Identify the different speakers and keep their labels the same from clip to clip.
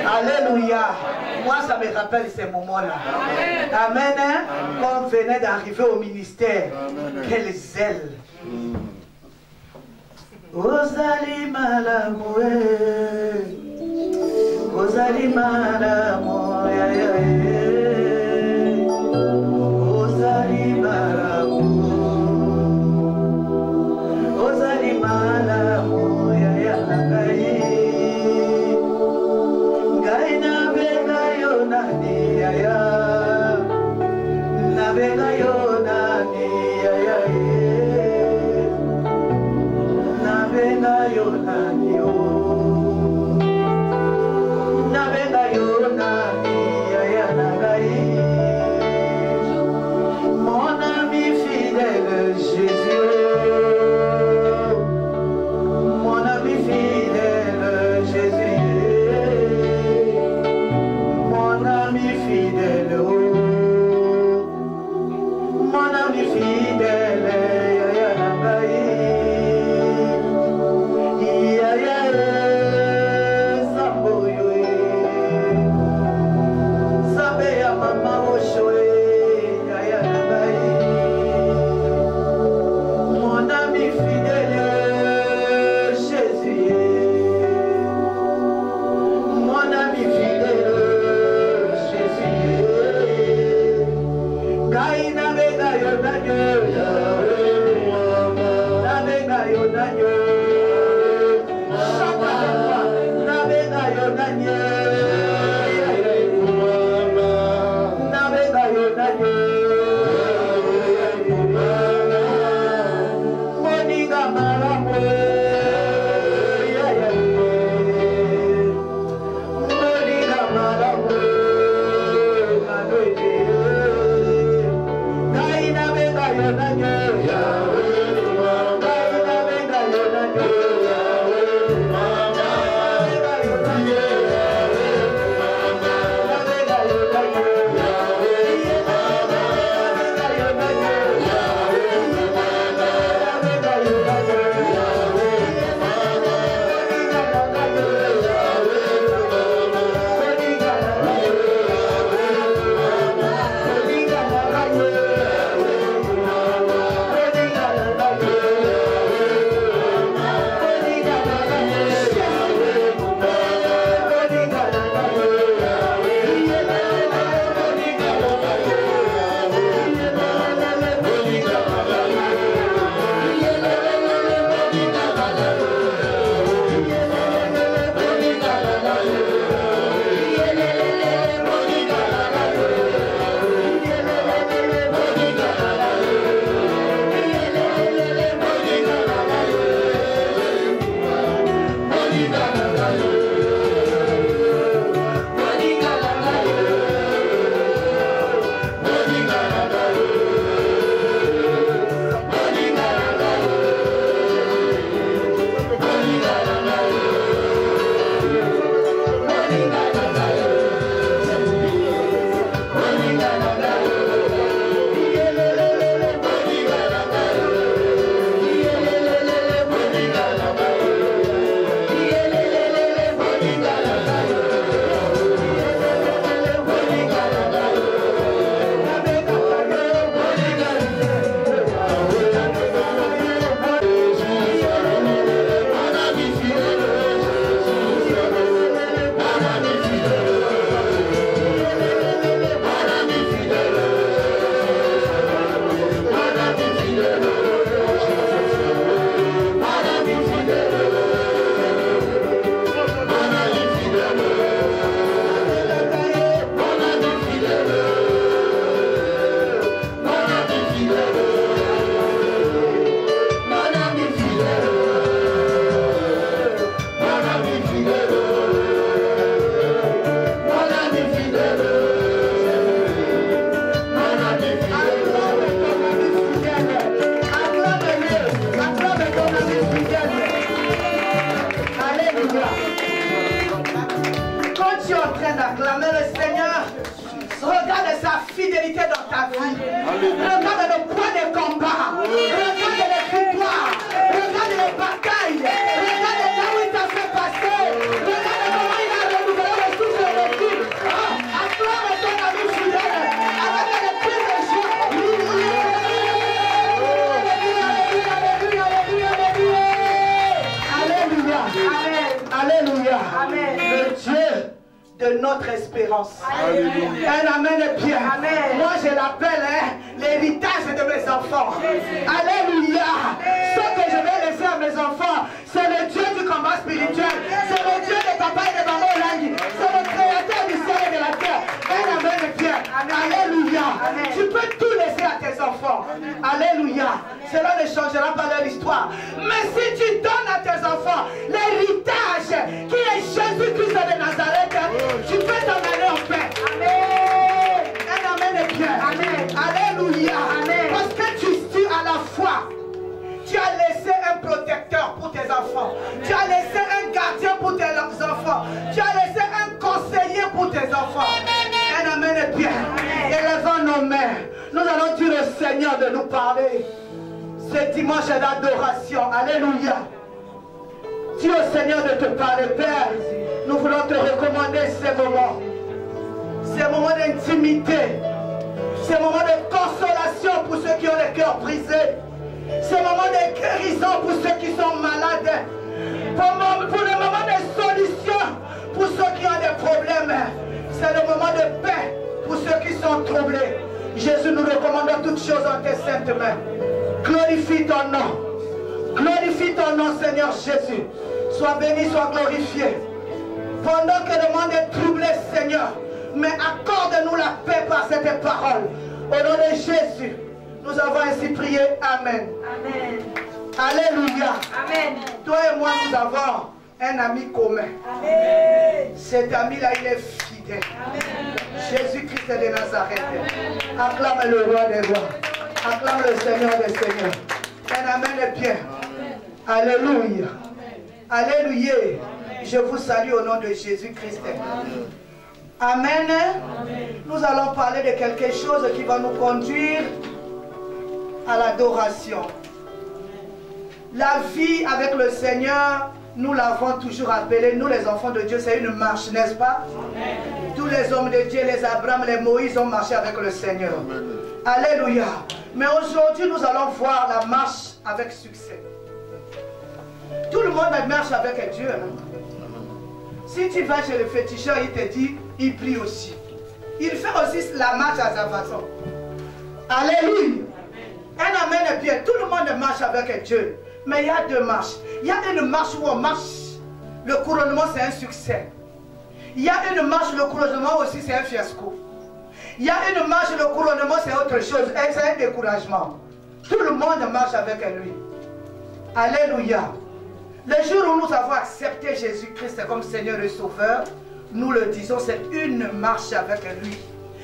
Speaker 1: Alléluia. Moi, ça me rappelle ces moments-là. Amen. Quand on venait d'arriver au ministère, quelle zèle. Ozali malamoué, Ozali malamoué, Ozali malamoué, Ozali malamoué, Gaina venga yo nani ya, na venga yo nani ya. Navenga yo nani yo, navenga yo nani. D'acclamer le Seigneur, regarde sa fidélité dans ta vie, regarde le poids des combats, regarde les victoires, regarde les batailles, regarde là où il t'a fait passer, regarde comment il a renouvelé le souffle de vie. Acclame ton ami fidèle avec les cris de joie. Alléluia, alléluia, alléluia. Le Dieu de notre espérance. Alléluia. Un amen est bien. Amen. Moi je l'appelle l'héritage de mes enfants. Alléluia. Ce que je vais laisser à mes enfants, c'est le Dieu du combat spirituel. C'est le Dieu de papa et de maman Olangi. C'est le créateur du ciel et de la terre. Un amen est bien. Alléluia. Amen. Tu peux tout laisser à tes enfants. Alléluia. Cela ne changera pas leur histoire. Mais si tu donnes à tes enfants l'héritage qui est Jésus-Christ de Nazareth, tu peux t'en aller en paix. Amen. Un amen est bien. Amen. Alléluia. Amen. Parce que tu as la foi. Tu as laissé un protecteur pour tes enfants. Tu as laissé un gardien pour tes enfants. Tu as laissé un conseiller pour tes enfants. Un amen est bien. Élevons nos mains. Nous allons dire au Seigneur de nous parler. Ce dimanche d'adoration. Alléluia. Dis au Seigneur de te parler, Père. Nous voulons te recommander ces moments. Ces moments d'intimité. Ces moments de consolation pour ceux qui ont le cœur brisé. Ces moments de guérison pour ceux qui sont malades. Pour le moment de solution pour ceux qui ont des problèmes. C'est le moment de paix pour ceux qui sont troublés. Jésus, nous recommandons toutes choses en tes saintes mains. Glorifie ton nom. Glorifie ton nom, Seigneur Jésus. Sois béni, sois glorifié. Pendant que le monde est troublé, Seigneur, mais accorde-nous la paix par cette parole. Au nom de Jésus, nous avons ainsi prié. Amen. Amen. Alléluia. Amen. Toi et moi, nous avons un ami commun. Amen. Cet ami-là, il est fidèle. Jésus-Christ de Nazareth. Acclame le roi des rois. Acclame le Seigneur des seigneurs. Un amen est bien. Alléluia. Alléluia. Je vous salue au nom de Jésus-Christ. Amen. Nous allons parler de quelque chose qui va nous conduire à l'adoration. La vie avec le Seigneur, nous l'avons toujours appelé, nous les enfants de Dieu, c'est une marche, n'est-ce pas? Tous les hommes de Dieu, les Abraham, les Moïse ont marché avec le Seigneur. Alléluia. Mais aujourd'hui, nous allons voir la marche avec succès. Tout le monde marche avec Dieu. Si tu vas chez le féticheur, il te dit, il prie aussi. Il fait aussi la marche à sa façon. Alléluia. Un amen est bien. Tout le monde marche avec Dieu. Mais il y a deux marches. Il y a une marche où on marche. Le couronnement, c'est un succès. Il y a une marche, le couronnement aussi, c'est un fiasco. Il y a une marche, le couronnement, c'est autre chose. C'est un découragement. Tout le monde marche avec lui. Alléluia. Le jour où nous avons accepté Jésus-Christ comme Seigneur et Sauveur, nous le disons, c'est une marche avec lui.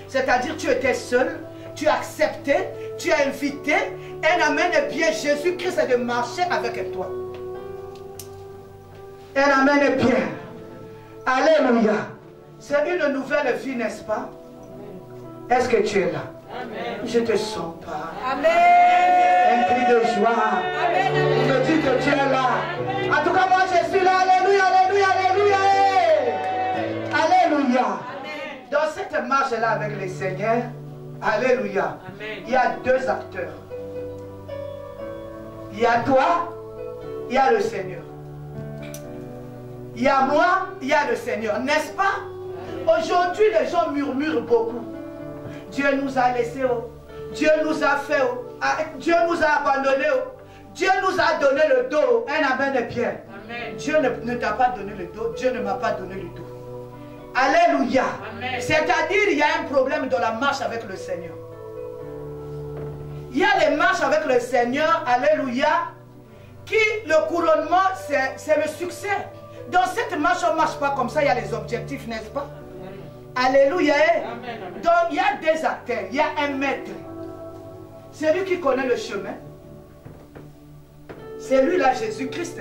Speaker 1: C'est-à-dire, tu étais seul, tu as accepté, tu as invité, un amen est bien, Jésus-Christ est de marcher avec toi. Un amen est bien. Alléluia. C'est une nouvelle vie, n'est-ce pas? Est-ce que tu es là? Amen. Je te sens pas. Amen. Un cri de joie. Amen. Je me dis que tu es là. En tout cas, moi je suis là. Alléluia, alléluia, alléluia. Alléluia. Amen. Dans cette marche-là avec le Seigneur, alléluia, amen, il y a deux acteurs. Il y a toi, il y a le Seigneur. Il y a moi, il y a le Seigneur, n'est-ce pas? Aujourd'hui, les gens murmurent beaucoup. Dieu nous a laissés, Dieu nous a fait, Dieu nous a abandonnés, Dieu nous a donné le dos. Un amen est bien. Amen. Dieu ne t'a pas donné le dos, Dieu ne m'a pas donné le dos. Alléluia. C'est-à-dire, il y a un problème dans la marche avec le Seigneur. Il y a les marches avec le Seigneur, alléluia, qui, le couronnement, c'est le succès. Dans cette marche, on ne marche pas comme ça, il y a les objectifs, n'est-ce pas? Alléluia. Donc il y a des acteurs, il y a un maître. C'est lui qui connaît le chemin. C'est lui là, Jésus-Christ.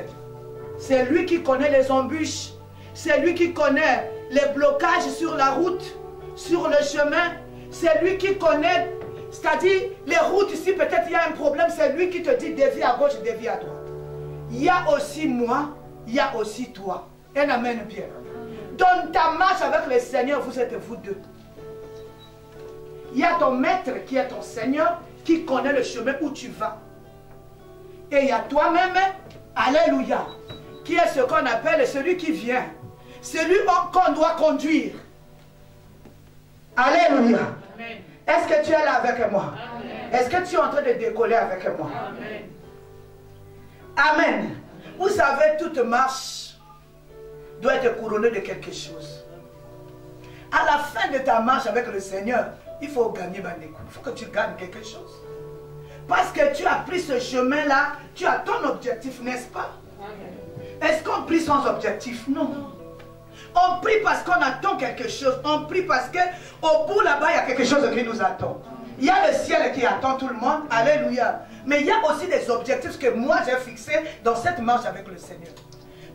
Speaker 1: C'est lui qui connaît les embûches. C'est lui qui connaît les blocages sur la route, sur le chemin. C'est lui qui connaît, c'est-à-dire les routes ici, peut-être il y a un problème, c'est lui qui te dit dévie à gauche, dévie à droite. Il y a aussi moi, il y a aussi toi. Un amen bien. Dans ta marche avec le Seigneur, vous êtes vous deux. Il y a ton maître qui est ton Seigneur, qui connaît le chemin où tu vas. Et il y a toi-même, alléluia, qui est ce qu'on appelle celui qui vient. Celui qu'on doit conduire. Alléluia. Est-ce que tu es là avec moi? Est-ce que tu es en train de décoller avec moi? Amen. Amen. Vous savez, toute marche doit être couronnée de quelque chose. À la fin de ta marche avec le Seigneur, il faut gagner il faut que tu gagnes quelque chose. Parce que tu as pris ce chemin-là, tu as ton objectif, n'est-ce pas? Est-ce qu'on prie sans objectif? Non. On prie parce qu'on attend quelque chose. On prie parce qu'au bout là-bas, il y a quelque chose qui nous attend. Il y a le ciel qui attend tout le monde. Alléluia. Mais il y a aussi des objectifs que moi j'ai fixés dans cette marche avec le Seigneur.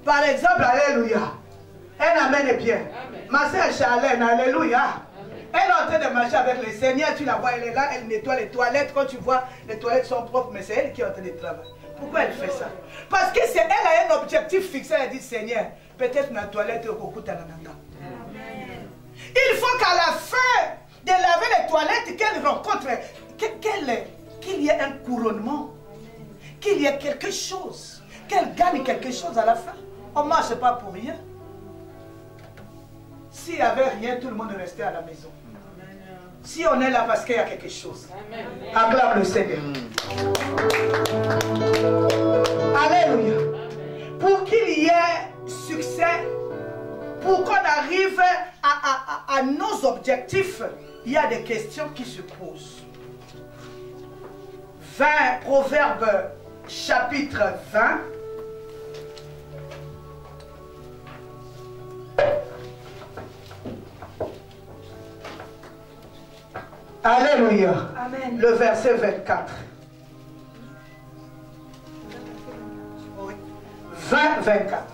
Speaker 1: Par exemple, alléluia. Un amen est bien. Amen. Ma sœur Charlène, alléluia. Amen. Elle est en train de marcher avec le Seigneur. Tu la vois, elle est là, elle nettoie les toilettes. Quand tu vois, les toilettes sont propres, mais c'est elle qui est en train de travailler. Pourquoi elle fait ça? Parce que c'est elle a un objectif fixé. Elle dit, Seigneur, peut-être ma toilette au Kokuta Nananga. Il faut qu'à la fin de laver les toilettes, qu'elle rencontre, qu'il y ait un couronnement, qu'il y ait quelque chose, qu'elle gagne quelque chose à la fin. On ne marche pas pour rien. S'il n'y avait rien, tout le monde restait à la maison. Si on est là parce qu'il y a quelque chose, acclame le Seigneur. Alléluia. Pour qu'il y ait succès, pour qu'on arrive à nos objectifs, il y a des questions qui se posent. 20, Proverbe chapitre 20. Alléluia. Amen. Le verset 24. Oui. 20, 24.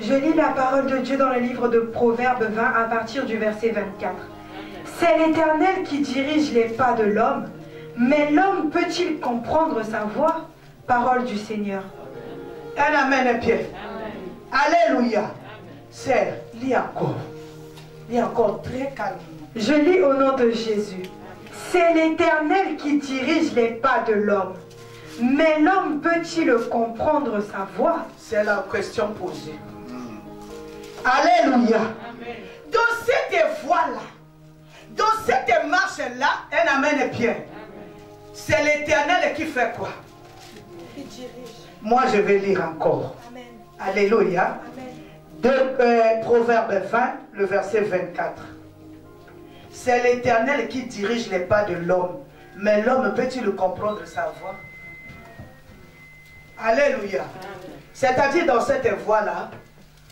Speaker 2: Je lis la parole de Dieu dans le livre de Proverbes 20 à partir du verset 24. C'est l'Éternel qui dirige les pas de l'homme, mais l'homme peut-il comprendre sa voie? Parole du Seigneur.
Speaker 1: Un amen bien. Alléluia. C'est, lis encore. Lis encore très calmement.
Speaker 2: Je lis au nom de Jésus. C'est l'Éternel qui dirige les pas de l'homme, mais l'homme peut-il comprendre sa voie?
Speaker 1: C'est la question posée. Alléluia. Amen. Dans cette voie-là, dans cette marche-là, un amen bien. C'est l'Éternel qui fait quoi?
Speaker 2: Qui dirige.
Speaker 1: Moi, je vais lire encore. Amen. Alléluia. De Proverbe 20, le verset 24. C'est l'Éternel qui dirige les pas de l'homme, mais l'homme peut-il comprendre sa voie? Alléluia. C'est-à-dire dans cette voie-là,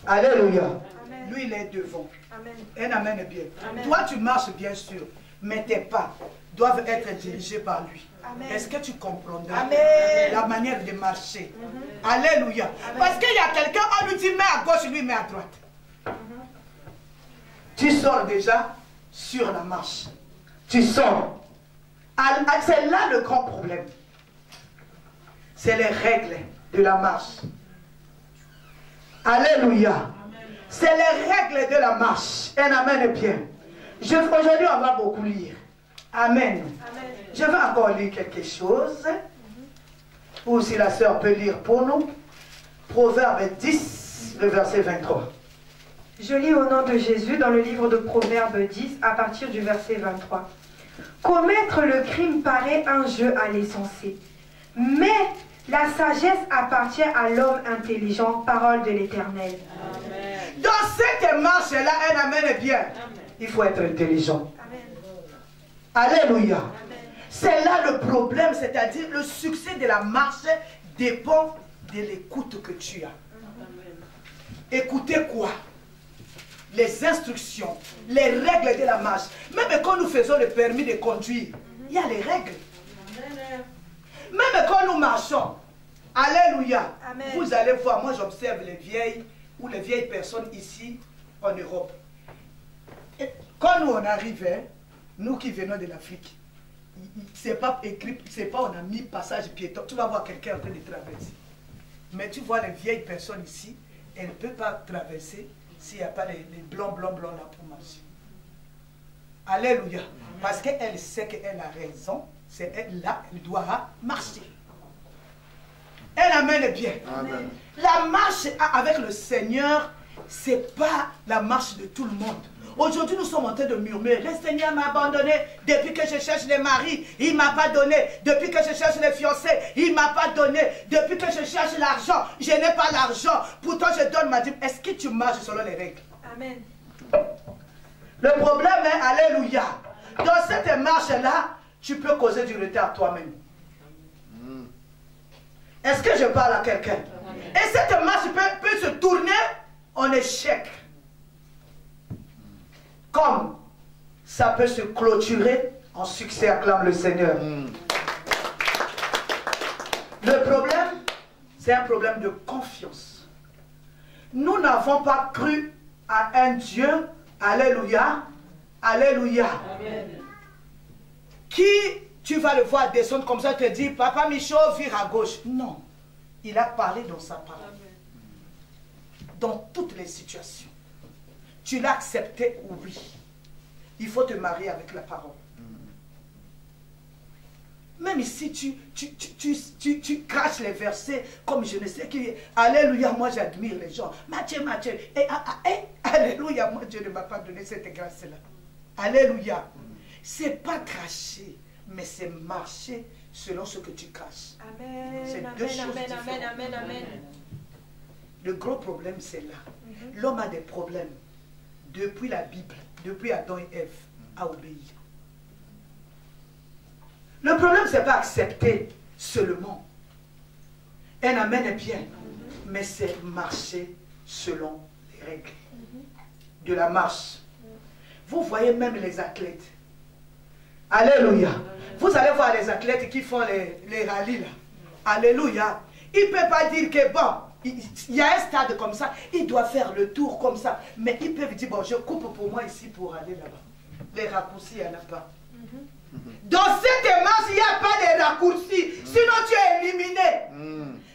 Speaker 1: alléluia, amen. Lui il est devant. Amen. Un amen bien. Amen. Toi tu marches bien sûr, mais tes pas doivent être dirigés par lui. Est-ce que tu comprendras la manière de marcher? Alléluia. Amen. Parce qu'il y a quelqu'un, on lui dit mets à gauche, lui met à droite. Tu sors déjà sur la marche. Tu sors. C'est là le grand problème. C'est les règles de la marche. Alléluia. C'est les règles de la marche. Un amen bien. Aujourd'hui, on va beaucoup lire. Amen. Amen. Je vais encore lire quelque chose. Ou si la sœur peut lire pour nous. Proverbe 10, le verset 23.
Speaker 2: Je lis au nom de Jésus dans le livre de Proverbe 10 à partir du verset 23. Commettre le crime paraît un jeu à l'insensé, mais la sagesse appartient à l'homme intelligent, parole de l'Éternel.
Speaker 1: Dans cette marche-là, un amen bien. Amen. Il faut être intelligent. Amen. Alléluia. Amen. C'est là le problème, c'est-à-dire le succès de la marche dépend de l'écoute que tu as. écoutez quoi? Les instructions, les règles de la marche. Même quand nous faisons le permis de conduire, il y a les règles. Même quand nous marchons, alléluia,
Speaker 2: Amen.
Speaker 1: Vous allez voir, moi j'observe les vieilles ou les vieilles personnes ici en Europe. Et quand nous on arrive, nous qui venons de l'Afrique, c'est pas écrit, c'est pas on a mis passage piéton. Tu vas voir quelqu'un en train de traverser. Mais tu vois les vieilles personnes ici, elles ne peuvent pas traverser s'il n'y a pas les blancs là pour marcher. Alléluia. Parce qu'elle sait qu'elle a raison, c'est elle là, elle doit marcher. Elle amène bien. Amen. La marche avec le Seigneur, ce n'est pas la marche de tout le monde. Aujourd'hui, nous sommes en train de murmurer. Le Seigneur m'a abandonné depuis que je cherche les maris. Il ne m'a pas donné. Depuis que je cherche les fiancés, il ne m'a pas donné. Depuis que je cherche l'argent, je n'ai pas l'argent. Pourtant, je donne ma dîme. Est-ce que tu marches selon les règles?
Speaker 2: Amen.
Speaker 1: Le problème est, alléluia, dans cette marche-là, tu peux causer du retard toi-même. Est-ce que je parle à quelqu'un? Et cette marche peut se tourner en échec. Comme ça peut se clôturer en succès, acclame le Seigneur. Le problème, c'est un problème de confiance. Nous n'avons pas cru à un Dieu, alléluia, alléluia, qui, tu vas le voir descendre comme ça, te dire, Papa Michaud, vire à gauche. Non, il a parlé dans sa parole. Dans toutes les situations. Tu l'as accepté, oui. Il faut te marier avec la parole. Même ici, tu craches les versets comme je ne sais qui. Alléluia, moi j'admire les gens. Matthieu. Alléluia, moi Dieu ne m'a pas donné cette grâce-là. Alléluia. C'est pas cracher, mais c'est marcher selon ce que tu craches.
Speaker 2: Amen.
Speaker 1: C'est deux choses différentes.
Speaker 2: Amen.
Speaker 1: Le gros problème, c'est là. L'homme a des problèmes. Depuis la Bible, depuis Adam et Ève, à obéir. Le problème, ce n'est pas accepter seulement. Un amen est bien, mais c'est marcher selon les règles de la marche. Vous voyez même les athlètes. Alléluia. Vous allez voir les athlètes qui font les rallyes là. Alléluia. Il ne peut pas dire que bon, il y a un stade comme ça, il doit faire le tour comme ça. Mais ils peuvent dire, bon, je coupe pour moi ici pour aller là-bas. Les raccourcis, il n'y en a pas. Dans cette marche, il n'y a pas de raccourcis. Sinon, tu es éliminé.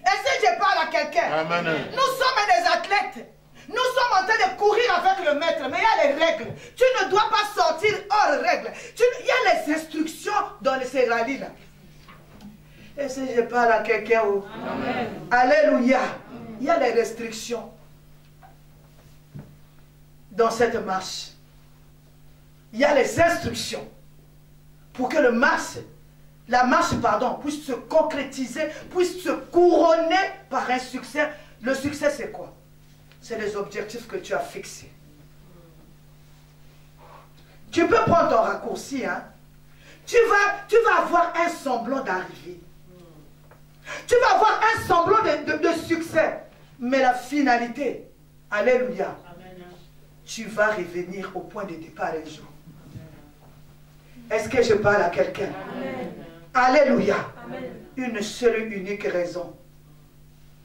Speaker 1: Et si je parle à quelqu'un, nous sommes des athlètes. Nous sommes en train de courir avec le maître, mais il y a les règles. Tu ne dois pas sortir hors règles. Il y a les instructions dans ces rallyes-là. Et si je parle à quelqu'un, alléluia, il y a les restrictions dans cette marche. Il y a les instructions pour que la marche, puisse se concrétiser, puisse se couronner par un succès. Le succès, c'est quoi? C'est les objectifs que tu as fixés. Tu peux prendre ton raccourci, hein? Tu vas avoir un semblant d'arrivée. Tu vas avoir un semblant de succès. Mais la finalité, alléluia, tu vas revenir au point de départ un jour. Est-ce que je parle à quelqu'un? Alléluia. Une seule et unique raison.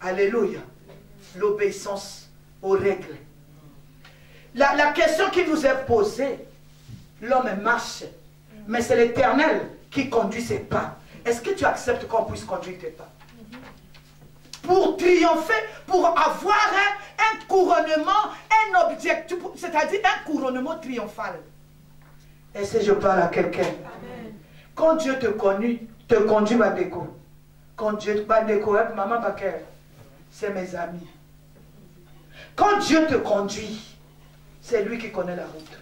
Speaker 1: Alléluia. L'obéissance aux règles. La question qui nous est posée, l'homme marche, mais c'est l'Éternel qui conduit ses pas. Est-ce que tu acceptes qu'on puisse conduire tes pas? Pour triompher, pour avoir un couronnement, un objectif, c'est-à-dire un couronnement triomphal. Est-ce que je parle à quelqu'un? Quand Dieu te conduit Badeko. Quand Dieu Badeko, maman Baker, c'est mes amis. Quand Dieu te conduit, c'est lui qui connaît la route.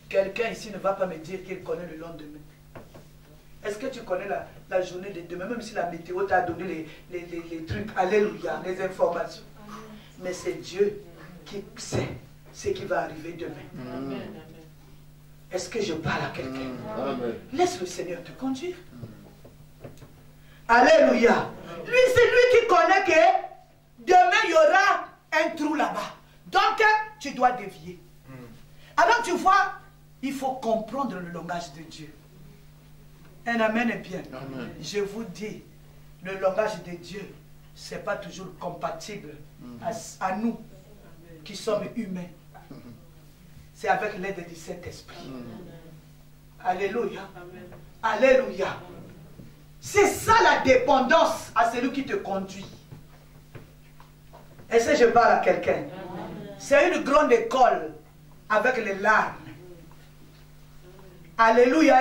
Speaker 1: Quelqu'un ici ne va pas me dire qu'il connaît le lendemain. Est-ce que tu connais la journée de demain, même si la météo t'a donné les trucs, alléluia, les informations. Mais c'est Dieu qui sait ce qui va arriver demain. Est-ce que je parle à quelqu'un? Laisse le Seigneur te conduire. Alléluia. Lui, c'est lui qui connaît que demain il y aura dois dévier. Alors tu vois, il faut comprendre le langage de Dieu. Un amen est bien. Amen. Je vous dis, le langage de Dieu, ce n'est pas toujours compatible à nous qui sommes humains. C'est avec l'aide du Saint-Esprit. Alléluia. Alléluia. C'est ça la dépendance à celui qui te conduit. Est-ce que je parle à quelqu'un? C'est une grande école avec les larmes. Alléluia.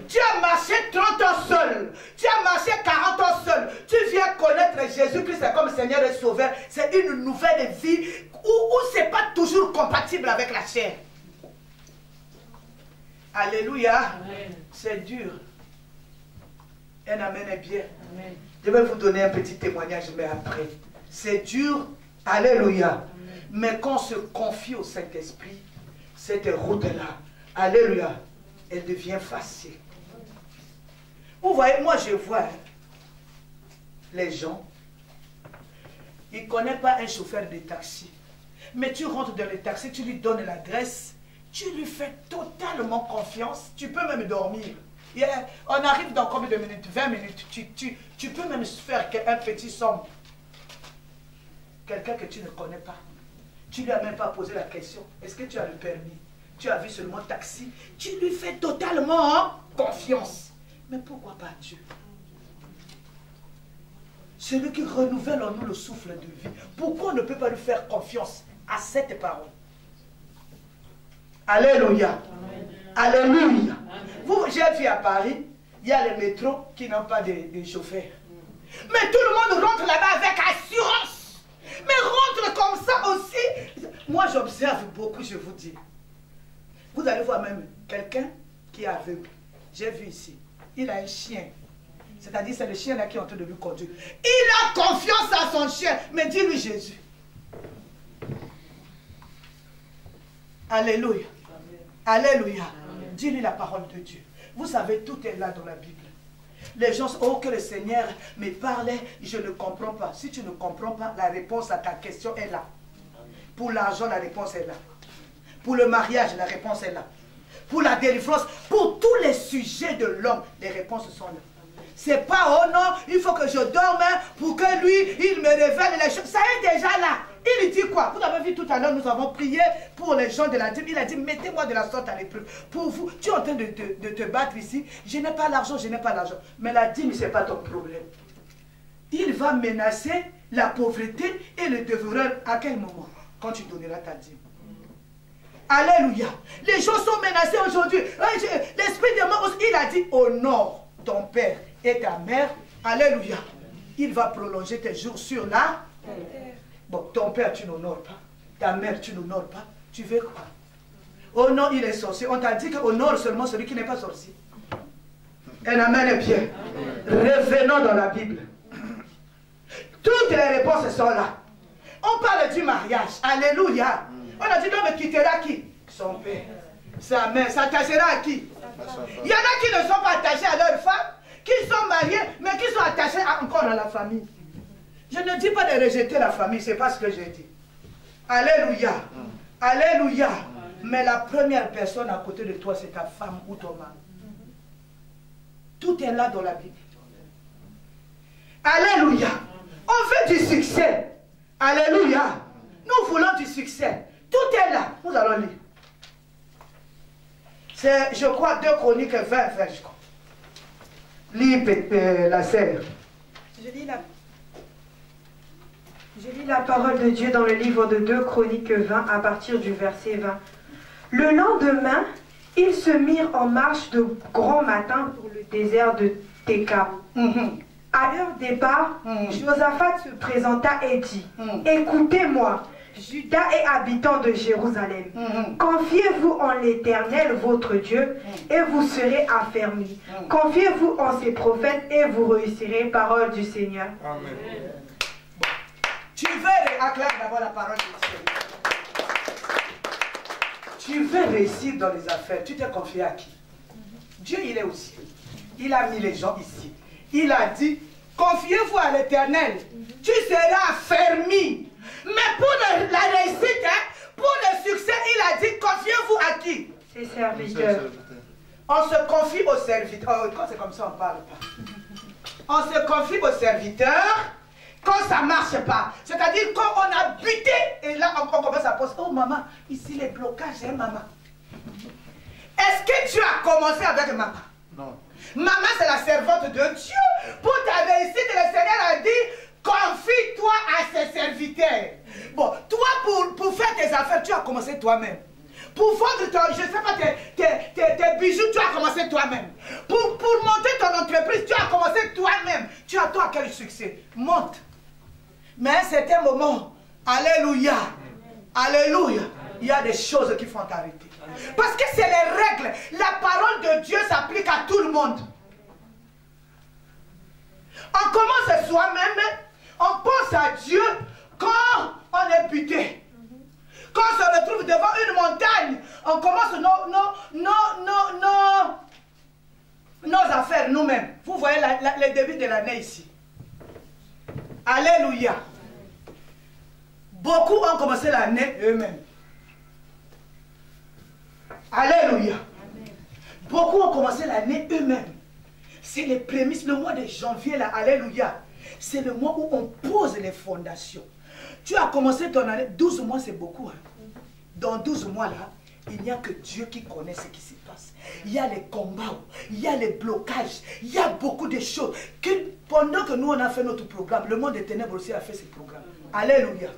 Speaker 1: Tu as marché 30 ans seul. Tu as marché 40 ans seul. Tu viens connaître Jésus-Christ comme Seigneur et Sauveur. C'est une nouvelle vie où ce n'est pas toujours compatible avec la chair. Alléluia. C'est dur. Un amen est bien. Amen. Je vais vous donner un petit témoignage, mais après. C'est dur. Alléluia. Amen. Mais quand on se confie au Saint-Esprit, cette route-là, alléluia, elle devient facile. Vous voyez, moi je vois les gens, ils ne connaissent pas un chauffeur de taxi. Mais tu rentres dans le taxi, tu lui donnes l'adresse, tu lui fais totalement confiance, tu peux même dormir. Yeah. On arrive dans combien de minutes? 20 minutes. Tu peux même faire un petit somme. Quelqu'un que tu ne connais pas. Tu ne lui as même pas posé la question. Est-ce que tu as le permis? Tu as vu seulement taxi. Tu lui fais totalement confiance. Mais pourquoi pas Dieu? Celui qui renouvelle en nous le souffle de vie. Pourquoi on ne peut pas lui faire confiance à cette parole? Alléluia. Alléluia. Vous, j'ai vu à Paris, il y a les métros qui n'ont pas de chauffeur. Mais tout le monde rentre là-bas avec assurance. Mais rentre comme ça aussi. Moi, j'observe beaucoup, je vous dis. Vous allez voir même quelqu'un qui est aveugle. J'ai vu ici. Il a un chien. C'est-à-dire, c'est le chien là qui est en train de lui conduire. Il a confiance à son chien. Mais dis-lui Jésus. Alléluia. Alléluia. Dis-lui la parole de Dieu. Vous savez, tout est là dans la Bible. Les gens, oh que le Seigneur me parlait, je ne comprends pas. Si tu ne comprends pas, la réponse à ta question est là. Pour l'argent, la réponse est là. Pour le mariage, la réponse est là. Pour la délivrance, pour tous les sujets de l'homme, les réponses sont là. C'est pas, oh non, il faut que je dorme pour que lui, il me révèle les choses. Ça est déjà là. Il dit quoi? Vous avez vu tout à l'heure, nous avons prié pour les gens de la dîme. Il a dit, mettez-moi de la sorte à l'épreuve. Pour vous, tu es en train de te battre ici. Je n'ai pas l'argent, je n'ai pas l'argent. Mais la dîme, ce n'est pas ton problème. Il va menacer la pauvreté et le devreur à quel moment? Quand tu donneras ta dîme. Alléluia. Les gens sont menacés aujourd'hui. L'esprit de mort, il a dit, honore ton père et ta mère. Alléluia. Il va prolonger tes jours sur la terre. Bon, ton père, tu n'honores pas. Ta mère, tu n'honores pas. Tu veux quoi? Oh non, il est sorcier. On t'a dit que honore seulement celui qui n'est pas sorcier. Un amen est bien. Revenons dans la Bible. Toutes les réponses sont là. On parle du mariage. Alléluia. On a dit l'homme quittera qui? Son père. Sa mère. S'attachera à qui? Il y en a qui ne sont pas attachés à leur femme, qui sont mariés, mais qui sont attachés encore à la famille. Je ne dis pas de rejeter la famille, ce n'est pas ce que j'ai dit. Alléluia. Alléluia. Mais la première personne à côté de toi, c'est ta femme ou ton mari. Tout est là dans la Bible. Alléluia. On veut du succès. Alléluia. Nous voulons du succès. Tout est là. Nous allons lire. C'est, je crois, 2 Chroniques 20, je crois. Lis la sœur.
Speaker 2: Je lis la parole de Dieu dans le livre de 2 Chroniques 20 à partir du verset 20. Le lendemain, ils se mirent en marche de grand matin pour le désert de Théka. À leur départ, Josaphat se présenta et dit, écoutez-moi, Judas et habitants de Jérusalem, confiez-vous en l'Éternel votre Dieu et vous serez affermis. Confiez-vous en ses prophètes et vous réussirez, parole du Seigneur.
Speaker 1: Amen. Bon. Tu veux acclamer d'abord la parole de Dieu. Tu veux réussir dans les affaires, tu t'es confié à qui? Dieu, il est au ciel. Il a mis les gens ici. Il a dit, confiez-vous à l'Éternel. Tu seras affermi. Mais pour la réussite, pour le
Speaker 2: serviteur.
Speaker 1: On se confie au serviteur. Quand c'est comme ça, on ne parle pas. On se confie au serviteur quand ça ne marche pas. C'est-à-dire quand on a buté et là on commence à poser. Oh maman, ici les blocages, hein maman. Est-ce que tu as commencé avec maman? Non. Maman c'est la servante de Dieu. Pour ta réussite, le Seigneur a dit, confie-toi à ses serviteurs. Bon, toi pour faire tes affaires, tu as commencé toi-même. Pour vendre ton, je ne sais pas, tes bijoux, tu as commencé toi-même. Pour monter ton entreprise, tu as commencé toi-même. Tu as toi quel succès? Monte. Mais à un certain moment, alléluia, alléluia, il y a des choses qui font arrêter. Parce que c'est les règles. La parole de Dieu s'applique à tout le monde. On commence soi-même, on pense à Dieu quand on est buté. Quand on se retrouve devant une montagne, on commence nos affaires nous-mêmes. Vous voyez le début de l'année ici. Alléluia. Beaucoup ont commencé l'année eux-mêmes. Alléluia. Beaucoup ont commencé l'année eux-mêmes. C'est les prémices, le mois de janvier là, alléluia. C'est le mois où on pose les fondations. Tu as commencé ton année, 12 mois c'est beaucoup. Hein. Dans 12 mois là, il n'y a que Dieu qui connaît ce qui se passe. Il y a les combats, il y a les blocages, il y a beaucoup de choses. Pendant que nous on a fait notre programme, le monde des ténèbres aussi a fait ses programmes. Alléluia.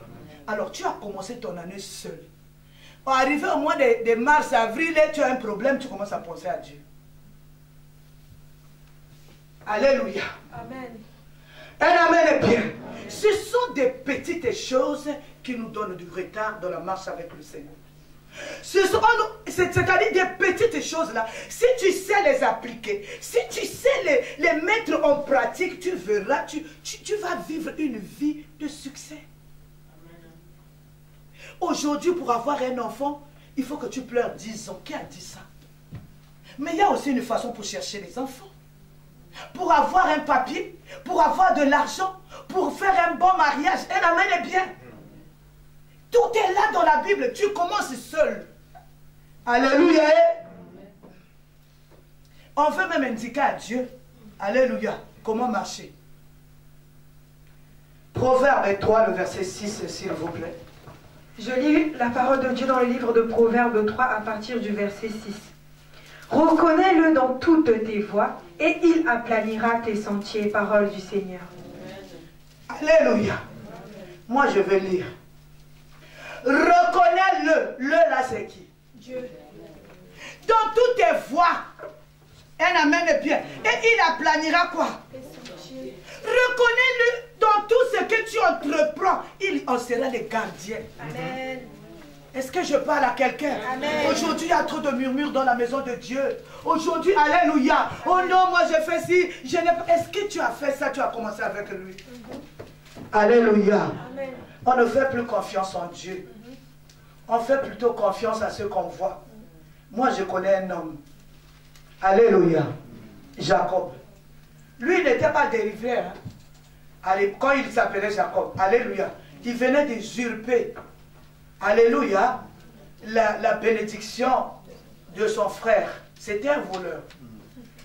Speaker 1: Alors tu as commencé ton année seul. Arrivé au mois de mars, avril, tu as un problème, tu commences à penser à Dieu. Alléluia. Amen. Un amen est bien. Ce sont des petites choses qui nous donnent du retard dans la marche avec le Seigneur. C'est-à-dire des petites choses là. Si tu sais les appliquer, si tu sais les mettre en pratique, tu verras, tu vas vivre une vie de succès. Aujourd'hui, pour avoir un enfant, il faut que tu pleures 10 ans. Qui a dit ça? Mais il y a aussi une façon pour chercher les enfants. Pour avoir un papier, pour avoir de l'argent, pour faire un bon mariage. Un amen est bien. Tout est là dans la Bible. Tu commences seul. Alléluia. On veut même indiquer à Dieu, alléluia, comment marcher. Proverbe 3, le verset 6, s'il vous plaît.
Speaker 2: Je lis la parole de Dieu dans le livre de Proverbe 3 à partir du verset 6. Reconnais-le dans toutes tes voies et il aplanira tes sentiers, parole du Seigneur.
Speaker 1: Alléluia. Moi je vais lire. Reconnais-le. Le là c'est qui? Dieu. Dans toutes tes voies. Un amen est bien. Et il aplanira quoi? Reconnais-le dans tout ce que tu entreprends. Il en sera le gardien. Amen. Est-ce que je parle à quelqu'un? Aujourd'hui, il y a trop de murmures dans la maison de Dieu. Aujourd'hui, alléluia. Oh non, moi je fais ci. Est-ce que tu as fait ça? Tu as commencé avec lui. Alléluia. Amen. On ne fait plus confiance en Dieu. On fait plutôt confiance à ce qu'on voit. Moi, je connais un homme. Alléluia. Jacob. Lui, il n'était pas dérivé. Hein. Allez, quand il s'appelait Jacob. Alléluia. Il venait d'usurper. Alléluia. La bénédiction de son frère. C'était un voleur.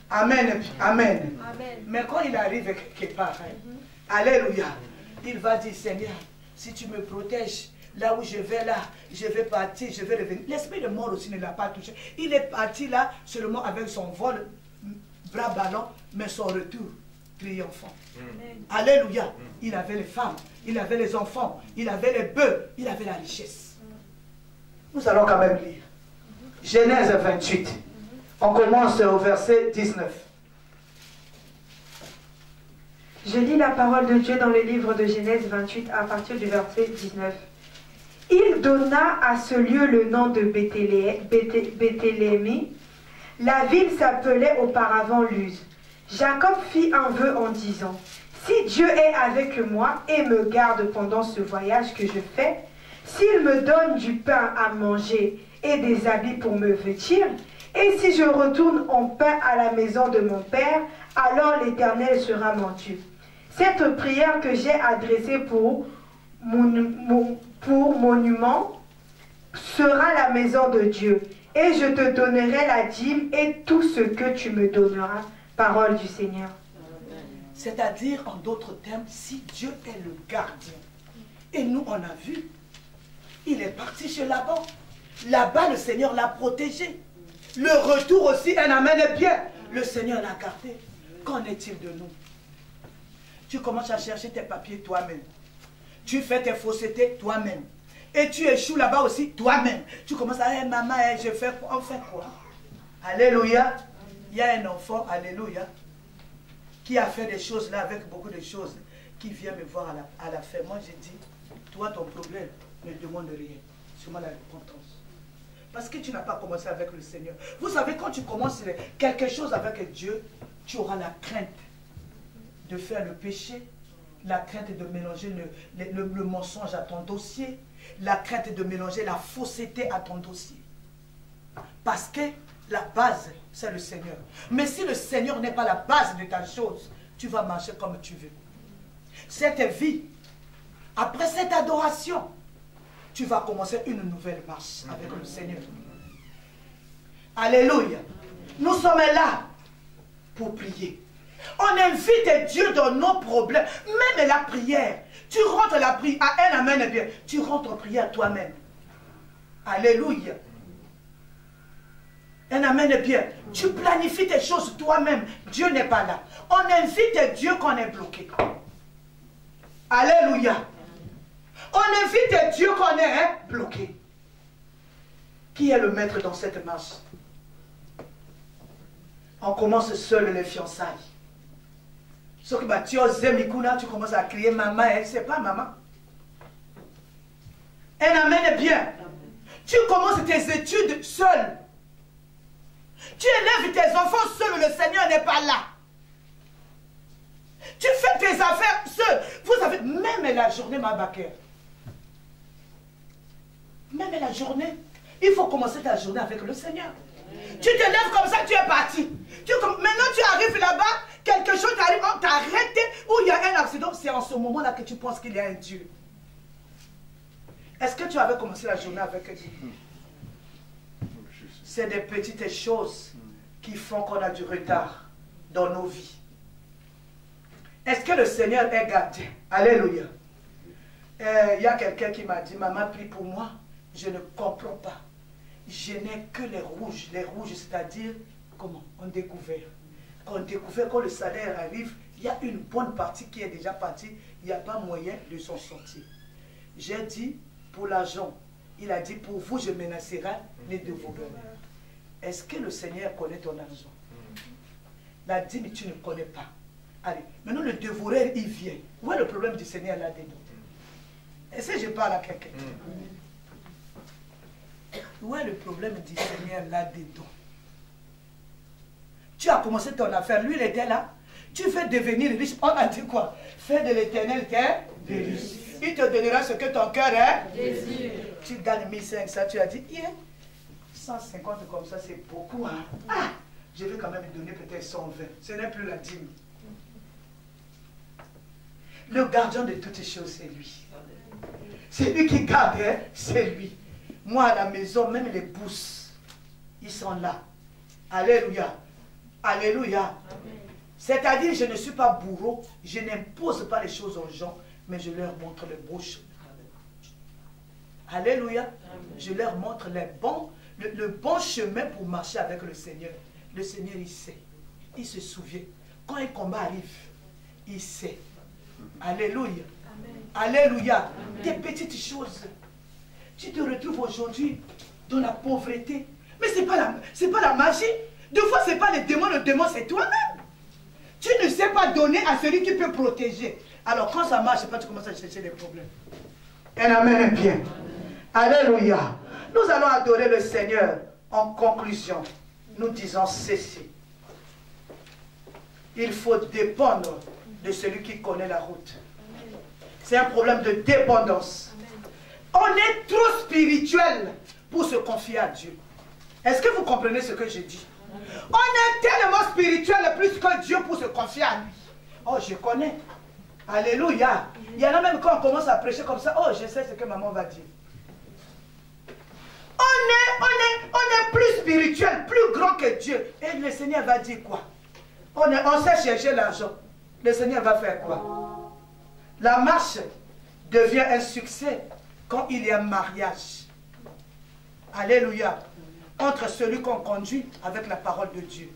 Speaker 1: Amen. Amen. Amen. Mais quand il arrive quelque part, hein, alléluia, il va dire, Seigneur, si tu me protèges, là où je vais là, je vais partir, je vais revenir. L'esprit de mort aussi ne l'a pas touché. Il est parti là seulement avec son vol, bras ballants, mais son retour triomphant. Alléluia. Il avait les femmes, il avait les enfants, il avait les bœufs, il avait la richesse. Nous allons quand même lire. Genèse 28. On commence au verset 19.
Speaker 2: Je lis la parole de Dieu dans le livre de Genèse 28 à partir du verset 19. Il donna à ce lieu le nom de Béthélémi. La ville s'appelait auparavant Luz. Jacob fit un vœu en disant, si Dieu est avec moi et me garde pendant ce voyage que je fais, s'il me donne du pain à manger et des habits pour me vêtir, et si je retourne en paix à la maison de mon père, alors l'Éternel sera mon Dieu. Cette prière que j'ai adressée pour monument sera la maison de Dieu, et je te donnerai la dîme et tout ce que tu me donneras. Parole du Seigneur.
Speaker 1: C'est-à-dire, en d'autres termes, si Dieu est le gardien, et nous on a vu, il est parti chez Laban. Là-bas, le Seigneur l'a protégé. Le retour aussi, un amen est bien. Le Seigneur l'a gardé. Qu'en est-il de nous? Tu commences à chercher tes papiers toi-même. Tu fais tes faussetés toi-même. Et tu échoues là-bas aussi toi-même. Tu commences à dire, maman, je fais quoi? On fait quoi? Alléluia. Il y a un enfant, alléluia, qui a fait des choses là avec beaucoup de choses, qui vient me voir à la fin. Moi, j'ai dit, toi, ton problème, ne demande rien. Seulement la repentance. Parce que tu n'as pas commencé avec le Seigneur. Vous savez, quand tu commences quelque chose avec Dieu, tu auras la crainte de faire le péché, la crainte de mélanger le mensonge à ton dossier, la crainte de mélanger la fausseté à ton dossier. Parce que la base, c'est le Seigneur. Mais si le Seigneur n'est pas la base de ta chose, tu vas marcher comme tu veux. Cette vie, après cette adoration, tu vas commencer une nouvelle marche avec le Seigneur. Alléluia. Nous sommes là pour prier. On invite Dieu dans nos problèmes. Même la prière. Tu rentres la prière. À un amen bien. Tu rentres en prière toi-même. Alléluia. Un amen bien. Tu planifies tes choses toi-même. Dieu n'est pas là. On invite Dieu quand on est bloqué. Alléluia. On invite Dieu quand on est bloqué. Qui est le maître dans cette marche? On commence seul les fiançailles. Sauf que tu oses Mikuna, tu commences à crier maman, elle c'est pas maman. Un amen bien. Tu commences tes études seul. Tu élèves tes enfants seul, le Seigneur n'est pas là. Tu fais tes affaires seul. Vous savez, même la journée, ma baquère. Même la journée, il faut commencer ta journée avec le Seigneur. Tu te lèves comme ça, tu es parti. Maintenant, tu arrives là-bas, quelque chose t'arrive, on t'a arrêté, ou il y a un accident. C'est en ce moment-là que tu penses qu'il y a un Dieu. Est-ce que tu avais commencé la journée avec Dieu? C'est des petites choses qui font qu'on a du retard dans nos vies. Est-ce que le Seigneur est gardien? Alléluia. Il y a quelqu'un qui m'a dit, maman, prie pour moi. Je ne comprends pas. Je n'ai que les rouges. Les rouges, c'est-à-dire, comment? On découvert. Quand on découvert, quand le salaire arrive, il y a une bonne partie qui est déjà partie. Il n'y a pas moyen de s'en sortir. J'ai dit, pour l'argent, il a dit, pour vous, je menacerai les dévoreurs. Est-ce que le Seigneur connaît ton argent? Il a dit, mais tu ne connais pas. Allez, maintenant le dévoreur, il vient. Où est le problème du Seigneur là-dedans? Est-ce que je parle à quelqu'un? Où est le problème du Seigneur là-dedans? Tu as commencé ton affaire, lui il était là. Tu veux devenir riche, on a dit quoi? Fais de l'Éternel tes délices. Il te donnera ce que ton cœur est. Désir. Tu gagnes 1500, tu as dit, yeah, 150 comme ça c'est beaucoup. Hein? Ah, je vais quand même donner peut-être 120. Ce n'est plus la dîme. Le gardien de toutes choses, c'est lui. C'est lui qui garde, hein? C'est lui. Moi, à la maison, même les pousses, ils sont là. Alléluia. Alléluia. C'est-à-dire, je ne suis pas bourreau, je n'impose pas les choses aux gens, mais je leur montre le beau chemin. Alléluia. Je leur montre le bon chemin pour marcher avec le Seigneur. Le Seigneur, il sait. Il se souvient. Quand un combat arrive, il sait. Alléluia. Alléluia. Des petites choses. Tu te retrouves aujourd'hui dans la pauvreté. Mais ce n'est pas la magie. Deux fois, ce n'est pas les démons. Le démon, c'est toi-même. Tu ne sais pas donner à celui qui peut protéger. Alors, quand ça marche, tu commences à chercher des problèmes. Un amen bien. Alléluia. Nous allons adorer le Seigneur. En conclusion, nous disons ceci. Il faut dépendre de celui qui connaît la route. C'est un problème de dépendance. On est trop spirituel pour se confier à Dieu. Est-ce que vous comprenez ce que je dis? On est tellement spirituel plus que Dieu pour se confier à lui. Oh, je connais. Alléluia. Il y en a même quand on commence à prêcher comme ça. Oh, je sais ce que maman va dire. On est plus spirituel plus grand que Dieu. Et le Seigneur va dire quoi? On sait chercher l'argent. Le Seigneur va faire quoi? La marche devient un succès quand il y a un mariage. Alléluia. Entre celui qu'on conduit avec la parole de Dieu.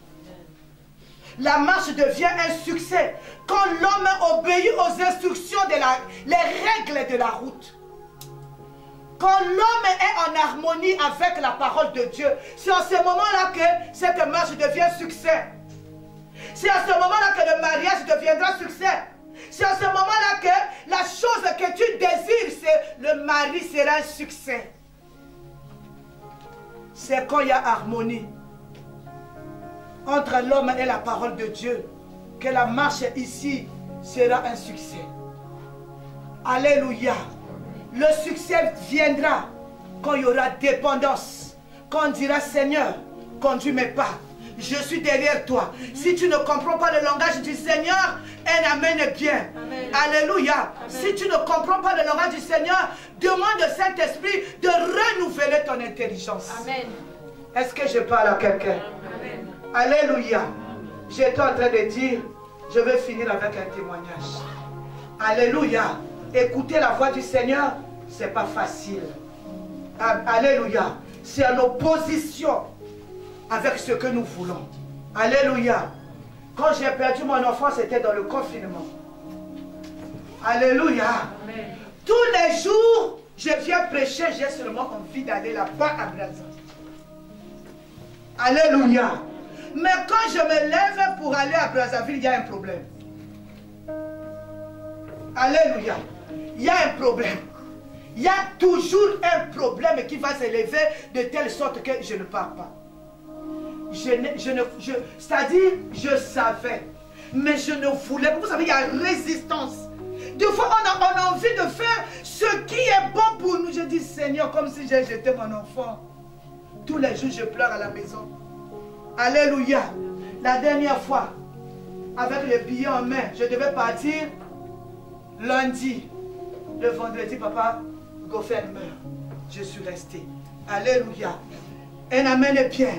Speaker 1: La marche devient un succès quand l'homme obéit aux instructions les règles de la route. Quand l'homme est en harmonie avec la parole de Dieu, c'est en ce moment-là que cette marche devient un succès. C'est à ce moment-là que le mariage deviendra succès. C'est à ce moment-là que la chose que tu désires, c'est le mari sera un succès. C'est quand il y a harmonie entre l'homme et la parole de Dieu que la marche ici sera un succès. Alléluia. Le succès viendra quand il y aura dépendance. Quand on dira Seigneur, conduis mes pas. Je suis derrière toi. Si tu ne comprends pas le langage du Seigneur, un amen est bien. Amen. Alléluia. Amen. Si tu ne comprends pas le langage du Seigneur, demande au Saint-Esprit de renouveler ton intelligence. Amen. Est-ce que je parle à quelqu'un? Alléluia. J'étais en train de dire, je vais finir avec un témoignage. Alléluia. Écouter la voix du Seigneur, ce n'est pas facile. Alléluia. C'est en opposition avec ce que nous voulons. Alléluia. Quand j'ai perdu mon enfant, c'était dans le confinement. Alléluia. Amen. Tous les jours, je viens prêcher, j'ai seulement envie d'aller là-bas à Brazzaville. Alléluia. Mais quand je me lève pour aller à Brazzaville, il y a un problème. Alléluia. Il y a un problème. Il y a toujours un problème qui va s'élever de telle sorte que je ne pars pas. C'est-à-dire, je savais, mais je ne voulais pas. Vous savez, il y a résistance. Des fois, on a envie de faire ce qui est bon pour nous. Je dis, Seigneur, comme si j'ai jeté mon enfant. Tous les jours, je pleure à la maison. Alléluia. La dernière fois, avec le billet en main, je devais partir lundi. Le vendredi, papa, Goffin meurt. Je suis resté. Alléluia. Un amen est bien.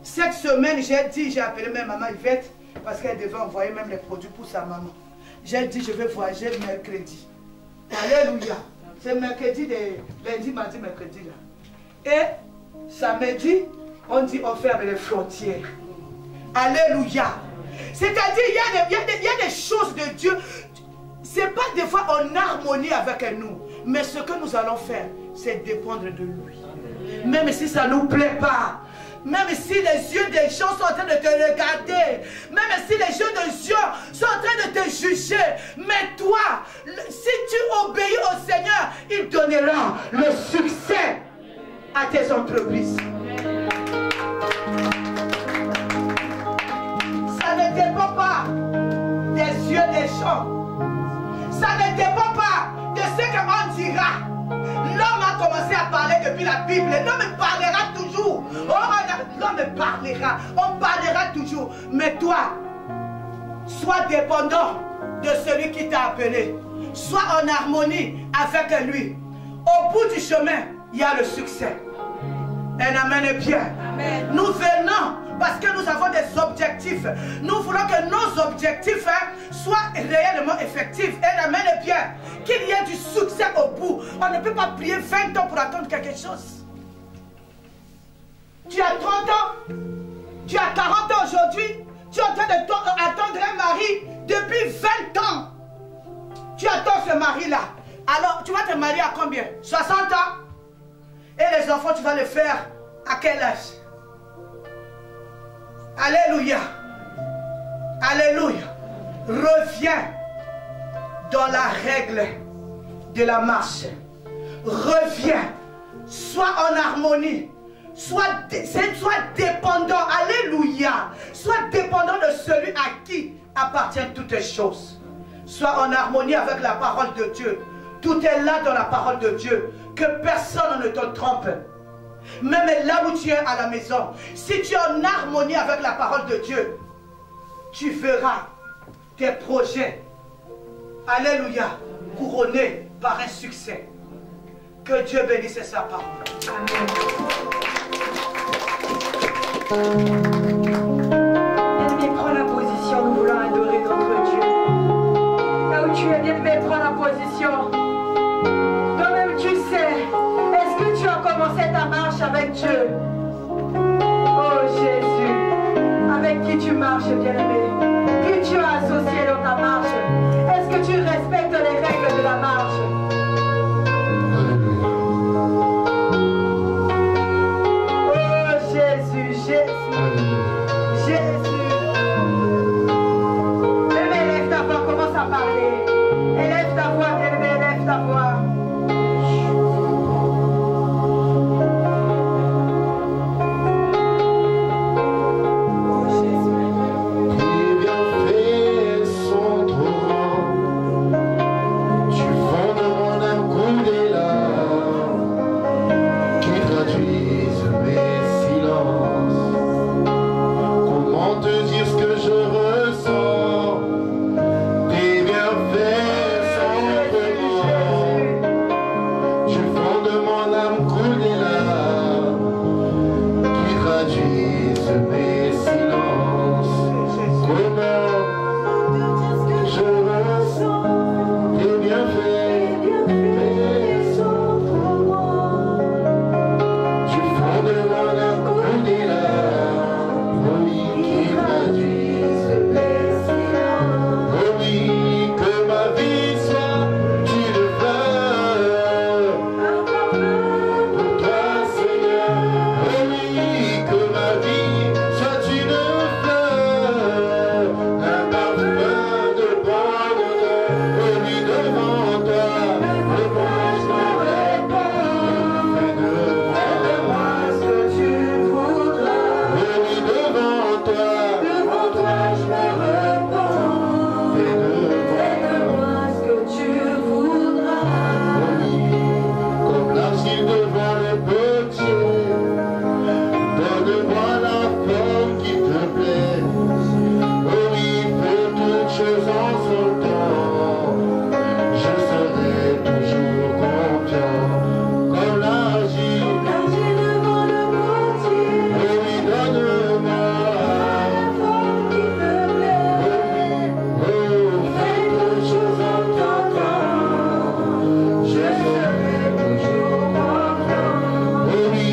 Speaker 1: Cette semaine, j'ai appelé même maman Yvette parce qu'elle devait envoyer même les produits pour sa maman. J'ai dit, je vais voyager mercredi. Alléluia. C'est mercredi, lundi, mardi, mercredi là. Et samedi, on dit on ferme les frontières. Alléluia. C'est-à-dire, il y a des choses de Dieu. C'est pas des fois en harmonie avec nous. Mais ce que nous allons faire, c'est dépendre de lui. Même si ça ne nous plaît pas. Même si les yeux des gens sont en train de te regarder. Même si les yeux des gens sont en train de te juger. Mais toi, si tu obéis au Seigneur, il donnera le succès à tes entreprises. Ça ne dépend pas des yeux des gens. Ça ne dépend pas de ce qu'on dira. L'homme a commencé à parler depuis la Bible. L'homme parlera toujours. L'homme parlera. On parlera toujours. Mais toi, sois dépendant de celui qui t'a appelé. Sois en harmonie avec lui. Au bout du chemin, il y a le succès. Un amen est bien. Amen. Nous venons parce que nous avons des objectifs. Nous voulons que nos objectifs soient réellement effectifs. Un amen est bien. Qu'il y ait du succès au bout. On ne peut pas prier 20 ans pour attendre quelque chose. Tu as 30 ans, tu as 40 ans aujourd'hui, tu es en train d'attendre un mari depuis 20 ans. Tu attends ce mari-là. Alors, tu vas te marier à combien? 60 ans? Et les enfants, tu vas les faire à quel âge? Alléluia. Alléluia. Reviens dans la règle de la marche. Reviens. Sois en harmonie. Sois dépendant. Alléluia. Sois dépendant de celui à qui appartiennent toutes les choses. Sois en harmonie avec la parole de Dieu. Tout est là dans la parole de Dieu. Que personne ne te trompe. Même là où tu es à la maison, si tu es en harmonie avec la parole de Dieu, tu verras tes projets, alléluia, couronnés par un succès. Que Dieu bénisse sa parole. Amen.
Speaker 2: Bien-aimé, prends la position, nous voulons adorer notre Dieu. Là où tu es, bien-aimé, prends la position. Toi-même, tu sais, est-ce que tu as commencé ta marche avec Dieu? Oh Jésus, avec qui tu marches, bien-aimé? Qui tu as associé dans ta marche? Est-ce que tu respectes les règles de la marche? Jésus. Bébé, élève ta voix, commence à parler. Élève ta voix, bébé, élève ta voix. Oh Jésus.
Speaker 3: Tes bienfaits sont trop grands. Tu fonds de mon âme coulée là, qui traduisent mes silences. Comment te dire ce que je ressens? Tes bienfaits sont trop grands. Tu fonds de mon âme coulée là, qui traduisent mes silences. Comment je ressens tes bienfaits sont trop grands. Tu fonds de mon âme coulée là, oui, qui traduisent mes silences. Oh oui, que ma vie soit une fleur pour toi, Seigneur. Oh oui, que ma vie soit une fleur, un parfum de bonheur. Oh oui, devant toi, devant je me réponds. Fais-moi ce que tu voudras. Oh oui, devant toi, je me réponds. Fais-moi ce que tu voudras. Oh oui, comme l'argile devant le potier, donne-moi la forme qui te plaît. Oh oui, fais toutes choses en son temps. Je serai toujours confiant. Comme l'argile devant le potier. Oh oui, donne-moi la forme qui te plaît. Oh oui, fais toutes choses en ton temps. Je serai toujours confiant. Oh oui,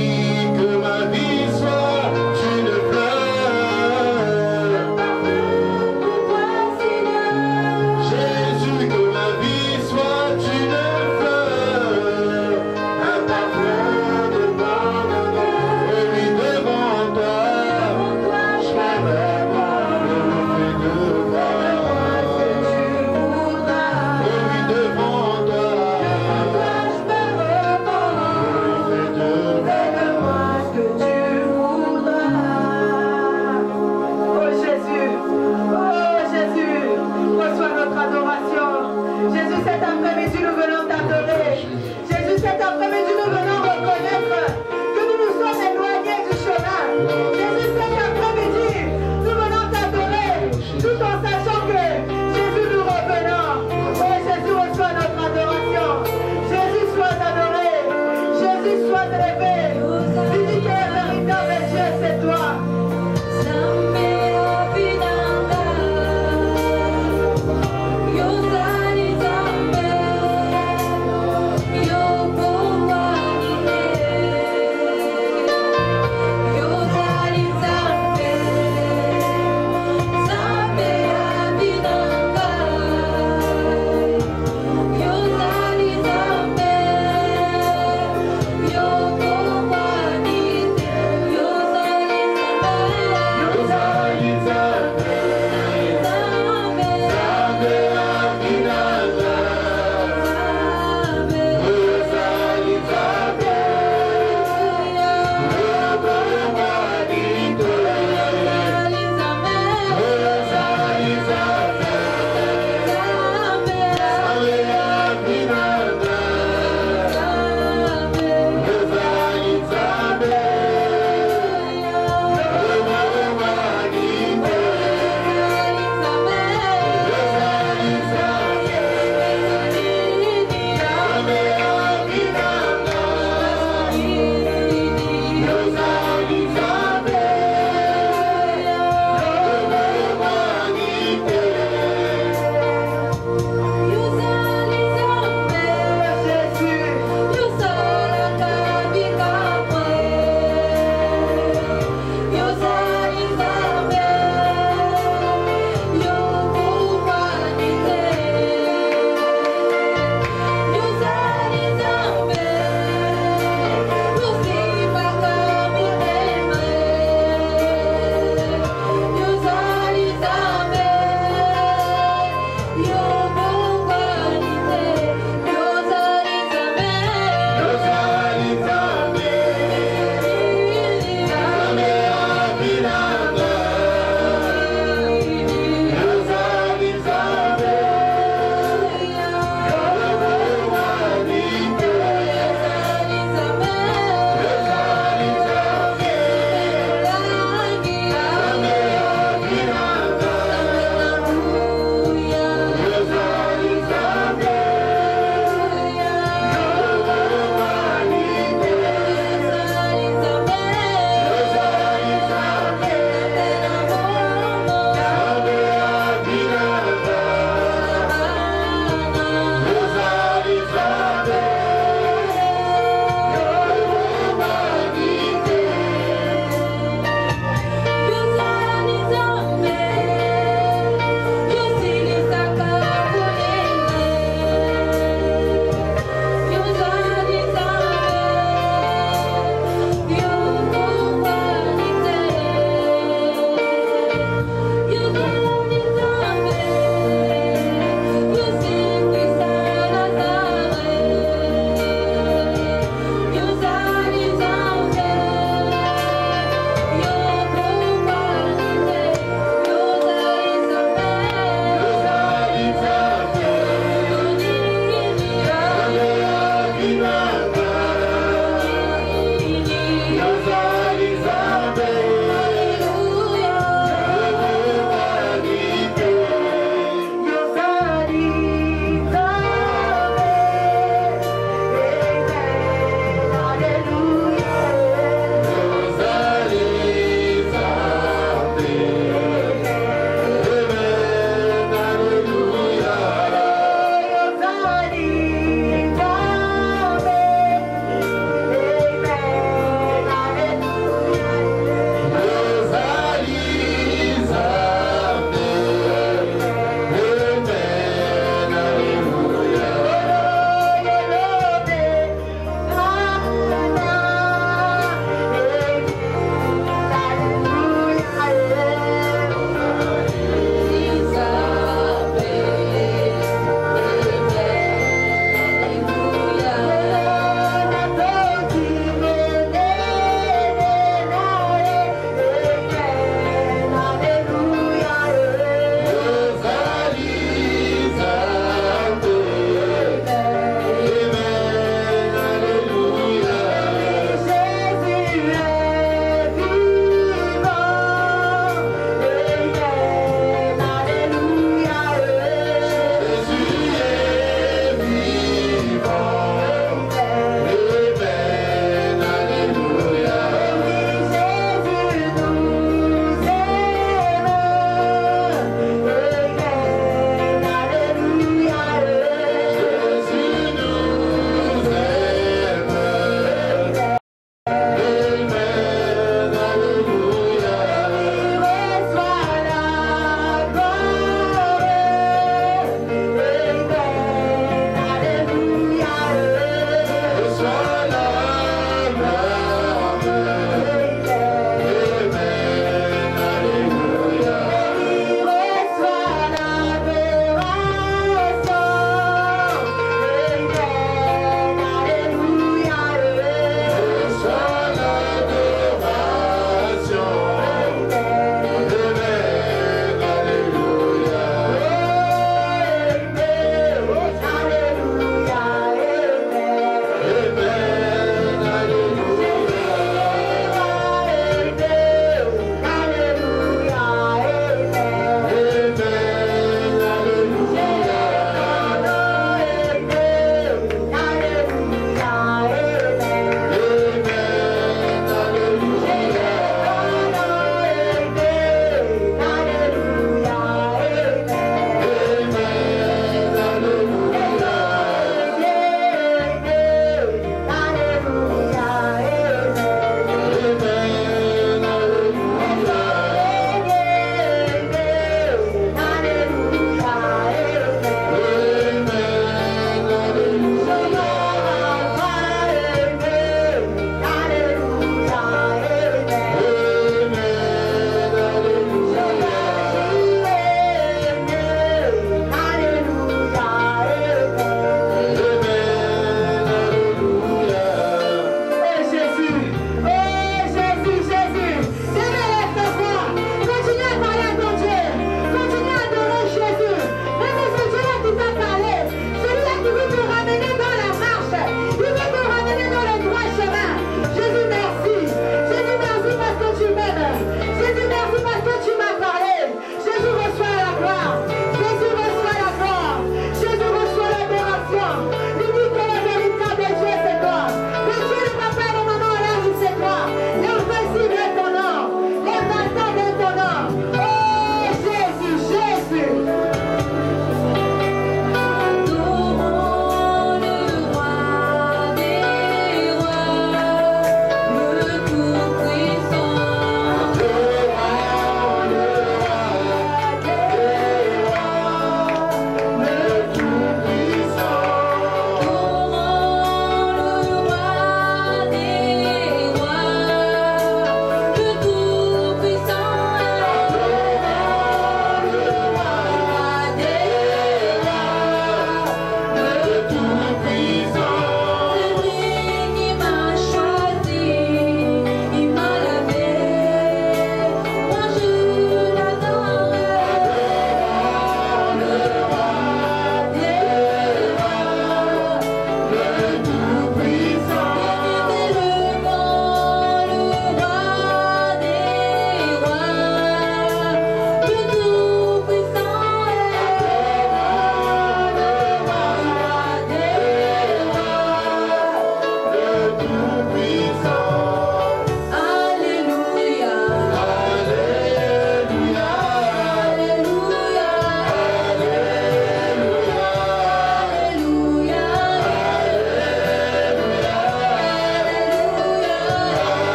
Speaker 3: que ma vie soit une fleur. Pour toi, Seigneur. Jésus, que ma vie soit une fleur. Un parfum de bonheur. Oh oui, devant toi, je me réponds. Fais de moi ce que tu voudras. Oh oui, devant toi, je me réponds. Fais-le-moi ce que tu voudras.
Speaker 2: Oh Jésus, reçois notre adoration. Jésus, cet après-midi, nous venons t'adorer. Jésus, cet après-midi, nous venons reconnaître que nous nous sommes éloignés du chemin. Jésus, cet après-midi, nous venons t'adorer, tout en sachant que Jésus, nous revenons. Oh Jésus, reçois notre adoration. Jésus, sois adoré. Jésus, sois élevé. L'unique et véritable Dieu, c'est toi.
Speaker 4: Yo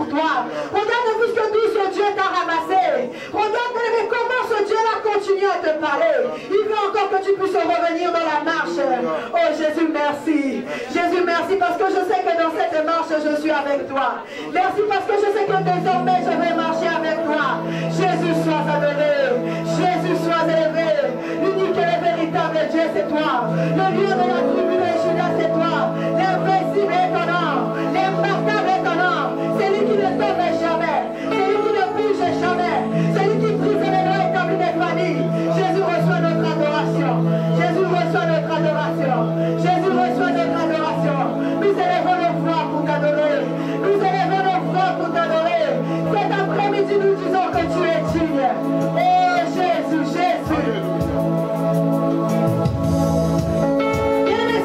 Speaker 2: pour toi. Regarde puisque d'où ce Dieu t'a ramassé. Regarde mais comment ce Dieu-là continue à te parler. Il veut encore que tu puisses revenir dans la marche. Oh Jésus, merci. Jésus, merci parce que je sais que dans cette marche, je suis avec toi. Merci parce que je sais que désormais, je vais marcher avec toi. Jésus, sois adoré. Jésus, sois élevé. L'unique et le véritable Dieu, c'est toi. Le lieu de la tribu de Judas, c'est toi. L'invincible est ton nom. L'impartable est ton nom. Celui qui ne tombe jamais. Celui qui ne bouge jamais. Celui qui brise les lois et établit des familles. Jésus reçoit notre adoration. Jésus reçoit notre adoration. Jésus reçoit notre adoration. Nous élevons nos voix pour t'adorer. Nous élevons nos voix pour t'adorer. Cet après-midi, nous disons que tu es digne. Oh Jésus, Jésus. Bien-aimés,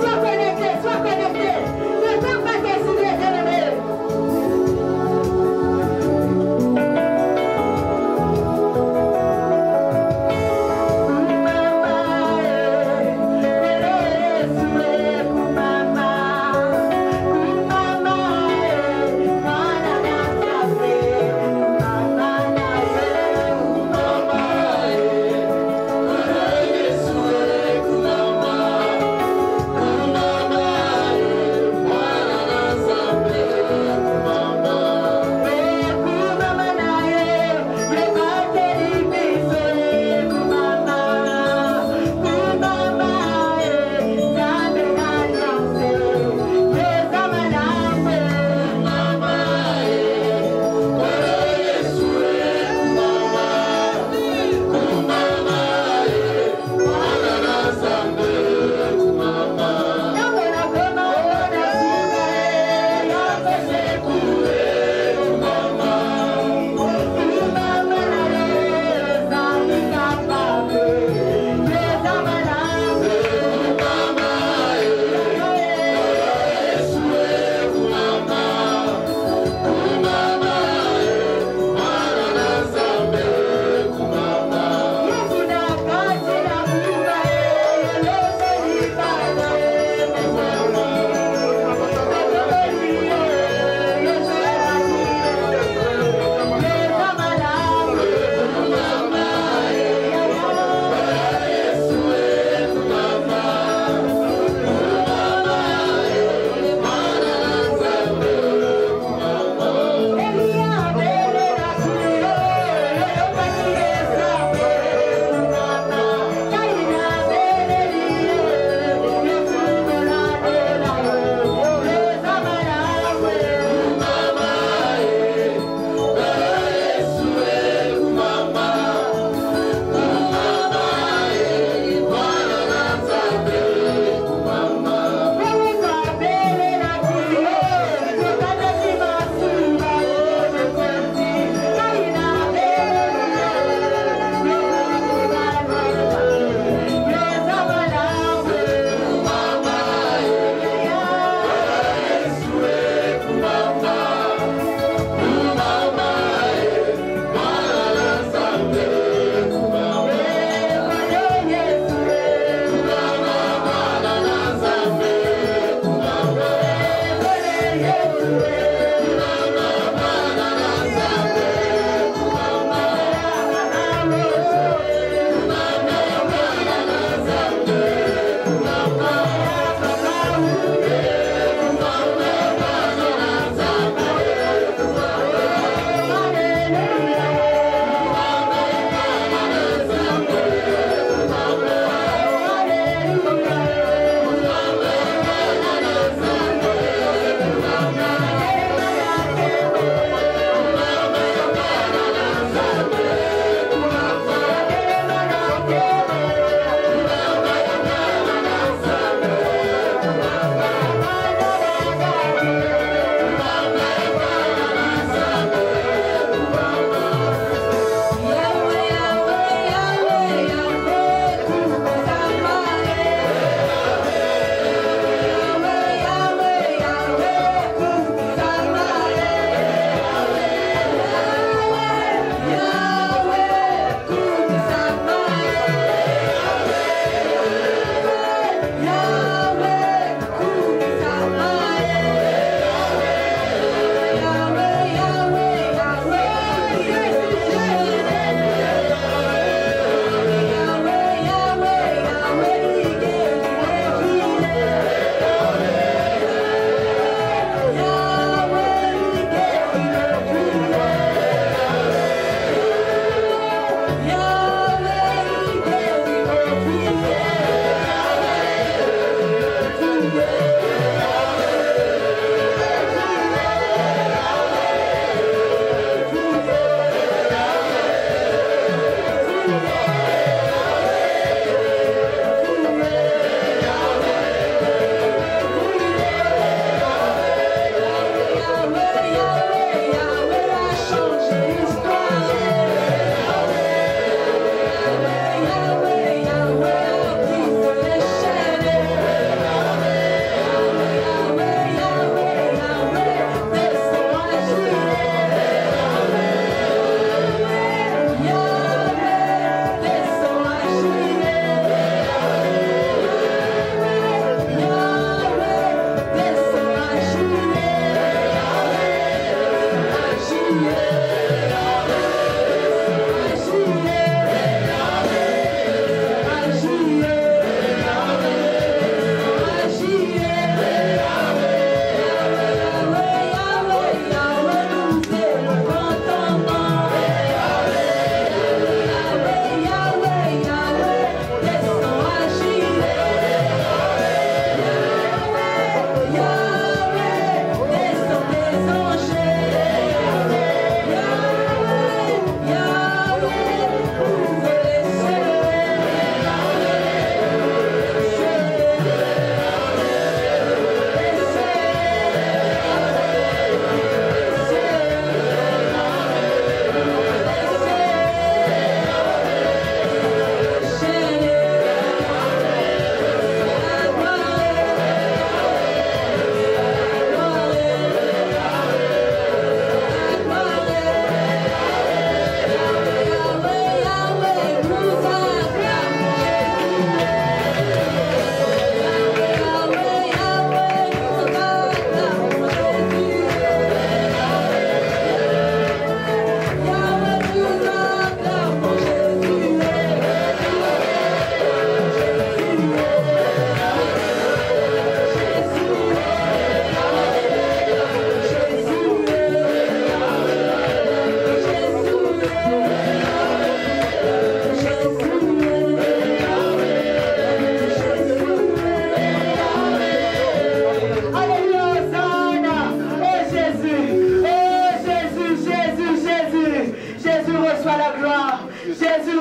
Speaker 1: Jésus